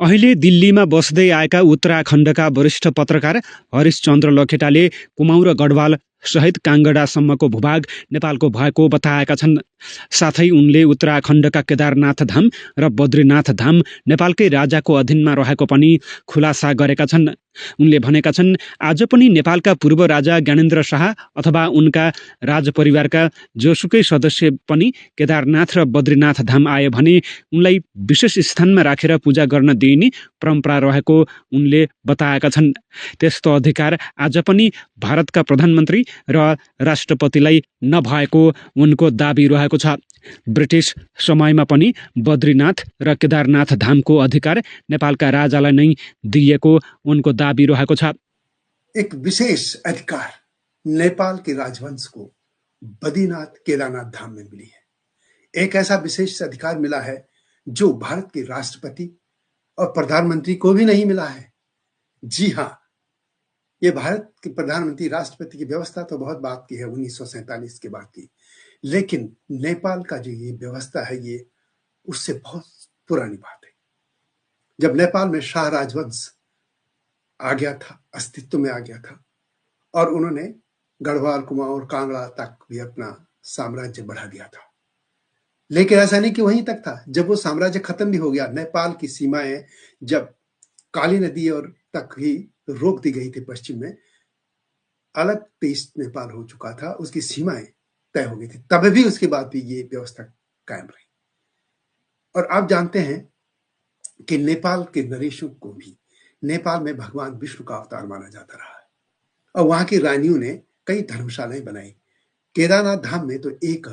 अहिले दिल्लीमा बस्दै आएका उत्तराखण्डका वरिष्ठ पत्रकार हरिशचन्द्र लखेटाले कुमाउँ र गढवाल सहित काङ्गडासम्मको भूभाग नेपालको भएको बताएका छन्। साथै उनले उत्तराखण्डका केदारनाथ धाम र बद्रीनाथ धाम नेपालकै राजाको अधीनमा रहेको पनि खुलासा गरेका छन्। उनले भनेका छन्, आज पनि नेपालका पूर्व राजा ज्ञानेन्द्र शाह अथवा उनका राजपरिवारका जोसुकै सदस्य पनि केदारनाथ र बद्रीनाथ धाम आए भने उनलाई विशेष स्थानमा राखेर पूजा गर्न दिइने परम्परा रहेको उनले बताएका छन्। त्यस्तो अधिकार आज पनि भारतका प्रधानमन्त्री र राष्ट्रपतिलाई नभएको उनको दाबी रहेको छ। ब्रिटिस समयमा पनि बद्रीनाथ र केदारनाथ धामको अधिकार नेपालका राजालाई नै दिएको उनको दाबी रहेको छ। एक विशेष अधिकार नेपाल के राजवंश को बद्रीनाथ केदारनाथ धाम में मिली है। एक ऐसा विशेष अधिकार मिला है जो भारत के राष्ट्रपति और प्रधानमंत्री को भी नहीं मिला है। जी हाँ, ये भारत के प्रधानमंत्री राष्ट्रपति की व्यवस्था तो बहुत बात की है 1947 के बाद की, लेकिन नेपाल का जो ये व्यवस्था है ये उससे बहुत पुरानी बात है। जब नेपाल में शाह राजवंश आ गया था, अस्तित्व में आ गया था, और उन्होंने गढ़वाल, कुमाऊं और कांगड़ा तक भी अपना साम्राज्य बढ़ा दिया था। लेकिन ऐसा नहीं कि वहीं तक था। जब वो साम्राज्य खत्म भी हो गया, नेपाल की सीमाएं जब काली नदी और तक ही रोक दी गई थी, पश्चिम में अलग देश नेपाल हो चुका था, उसकी सीमाएं तय हो गई थी, तब भी उसके बाद भी ये व्यवस्था कायम रही। और आप जानते हैं कि नेपाल के नरेशों को भी नेपाल में भगवान विष्णु का अवतार माना जाता रहा है, और वहां की रानियों ने कई धर्मशालाएं बनाई। केदारनाथ धाम में तो एक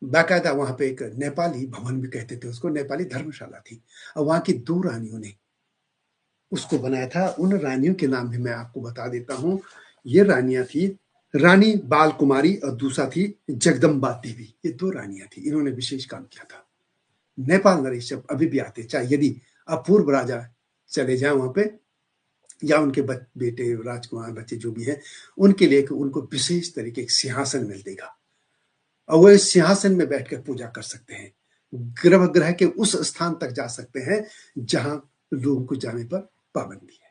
बाकायदा वहां पे एक नेपाली भवन भी कहते थे उसको, नेपाली धर्मशाला थी, और वहां की 2 रानियों ने उसको बनाया था। उन रानियों के नाम भी मैं आपको बता देता हूं। ये रानियां थी रानी बाल कुमारी और दूसरा थी जगदम्बा देवी। ये 2 रानियां थी, इन्होंने विशेष काम किया था। नेपाल नरेश जब अभी भी आते, चाहे यदि अपूर्व राजा चले जाए वहां पे, या उनके बेटे राजकुमार बच्चे जो भी हैं, उनके लिए उनको विशेष तरीके के सिंहासन मिल देगा, और वो इस सिंहासन में बैठकर पूजा कर सकते हैं। गर्भगृह के उस स्थान तक जा सकते हैं जहां लोगों को जाने पर पाबंदी है।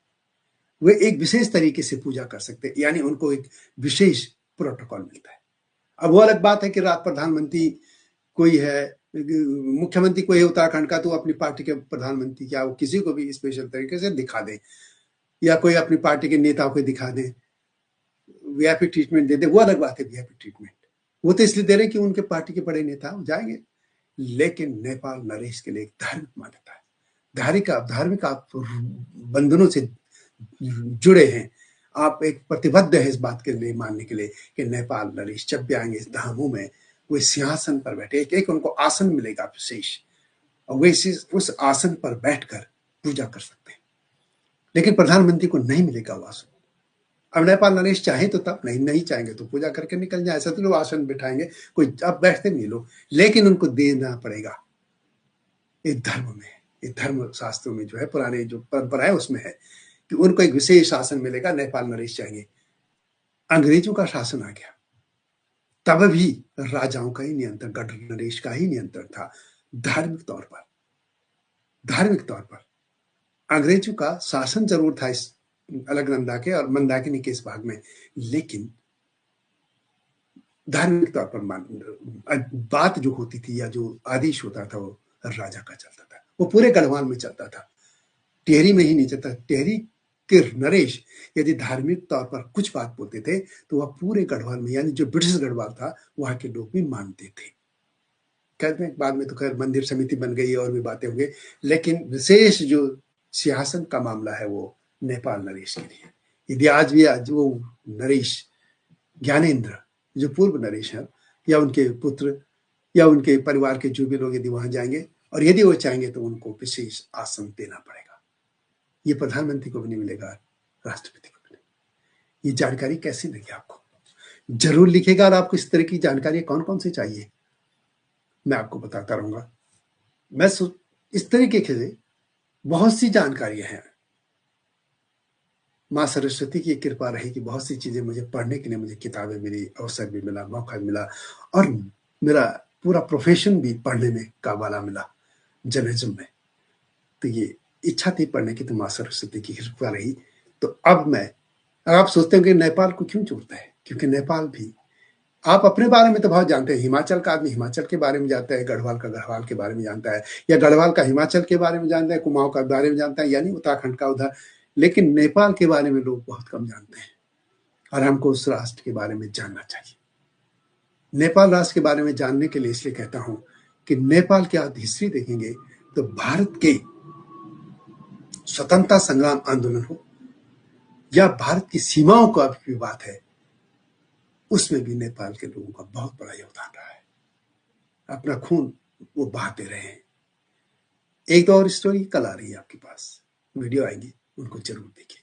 वे एक विशेष तरीके से पूजा कर सकते हैं, यानी उनको एक विशेष प्रोटोकॉल मिलता है। अब वो अलग बात है कि प्रधानमंत्री कोई है, मुख्यमंत्री कोई है उत्तराखंड का, तो अपनी पार्टी के प्रधानमंत्री क्या वो किसी को भी स्पेशल तरीके से दिखा दे, या कोई अपनी पार्टी के नेताओं को दिखा दे, वीआईपी ट्रीटमेंट दे दे, वो अलग बात है। वीआईपी ट्रीटमेंट वो तो इसलिए दे रहे कि उनके पार्टी के बड़े नेता जाएंगे। लेकिन नेपाल नरेश के लिए एक धार्मिक मान्यता है। धार्मिक आप बंधनों से जुड़े हैं, आप एक प्रतिबद्ध है इस बात के लिए मानने के लिए कि नेपाल नरेश जब भी आएंगे इस धामों में, वो सिंहासन पर बैठे, एक उनको आसन मिलेगा विशेष, और वे उस आसन पर बैठकर पूजा कर सकते हैं। लेकिन प्रधानमंत्री को नहीं मिलेगा वो आसन। अब नेपाल नरेश चाहे तो तब, नहीं चाहेंगे तो पूजा करके निकल जाए। ऐसा तो लोग आसन बिठाएंगे, कोई अब बैठते नहीं लोग, लेकिन उनको देना पड़ेगा। एक धर्म में, एक धर्म शास्त्रों में जो है, पुराने जो परंपरा है उसमें है कि उनको एक विशेष शासन मिलेगा। नेपाल नरेश चाहेंगे। अंग्रेजों का शासन आ गया, तब भी राजाओं का ही नियंत्रण, गढ़ नरेश का ही नियंत्रण था। धार्मिक तौर पर अंग्रेजों का शासन जरूर था इस अलकनंदा के और मंदाकिनी के इस भाग में, लेकिन धार्मिक तौर पर बात जो होती थी या जो आदेश होता था वो राजा का चलता था। वो पूरे गढ़वाल में चलता था, टिहरी में ही नहीं चलता। टिहरी के नरेश यदि धार्मिक तौर पर कुछ बात बोलते थे तो वह पूरे गढ़वाल में, यानी जो ब्रिटिश गढ़वाल था, वहां के लोग भी मानते थे। कहते हैं बाद में तो खैर मंदिर समिति बन गई और भी बातें हो गई, लेकिन विशेष जो सिंहासन का मामला है वो नेपाल नरेश के लिए। यदि आज वो नरेश ज्ञानेन्द्र जो पूर्व नरेश है, या उनके पुत्र या उनके परिवार के जो भी लोग यदि वहां जाएंगे और यदि वो चाहेंगे तो उनको विशेष आसन देना पड़ेगा। ये प्रधानमंत्री को भी नहीं मिलेगा, राष्ट्रपति को भी नहीं। ये जानकारी कैसी लगी आपको? जरूर लिखेगा। और आपको इस तरह की जानकारी कौन कौन सी चाहिए मैं आपको बताता रहूंगा। मैं इस तरीके से बहुत सी जानकारियां हैं। माँ सरस्वती की कृपा रही कि बहुत सी चीजें मुझे पढ़ने के लिए, मुझे किताबें मिली, अवसर भी मिला, मौका मिला, और मेरा पूरा प्रोफेशन भी पढ़ने में का वाला मिला जर्नलिज्म में। तो ये इच्छा थी पढ़ने की तो माँ सरस्वती की कृपा रही। तो अब आप सोचते हैं कि नेपाल को क्यों जोड़ता है, क्योंकि नेपाल भी, आप अपने बारे में तो बहुत जानते हैं, हिमाचल का आदमी हिमाचल के बारे में जानता है, गढ़वाल का गढ़वाल के बारे में जानता है, या गढ़वाल का हिमाचल के बारे में जानता है, कुमाऊं का बारे में जानता है, यानी उत्तराखंड का उधर, लेकिन नेपाल के बारे में लोग बहुत कम जानते हैं और हमको उस राष्ट्र के बारे में जानना चाहिए। नेपाल राष्ट्र के बारे में जानने के लिए इसलिए कहता हूं कि नेपाल की आप हिस्ट्री देखेंगे तो भारत के स्वतंत्रता संग्राम आंदोलन हो या भारत की सीमाओं का भी बात है, उसमें भी नेपाल के लोगों का बहुत बड़ा योगदान रहा है। अपना खून वो बहाते रहे हैं। एक दो और स्टोरी कल आ रही है आपके पास, वीडियो आएंगी, उनको जरूर देखिए।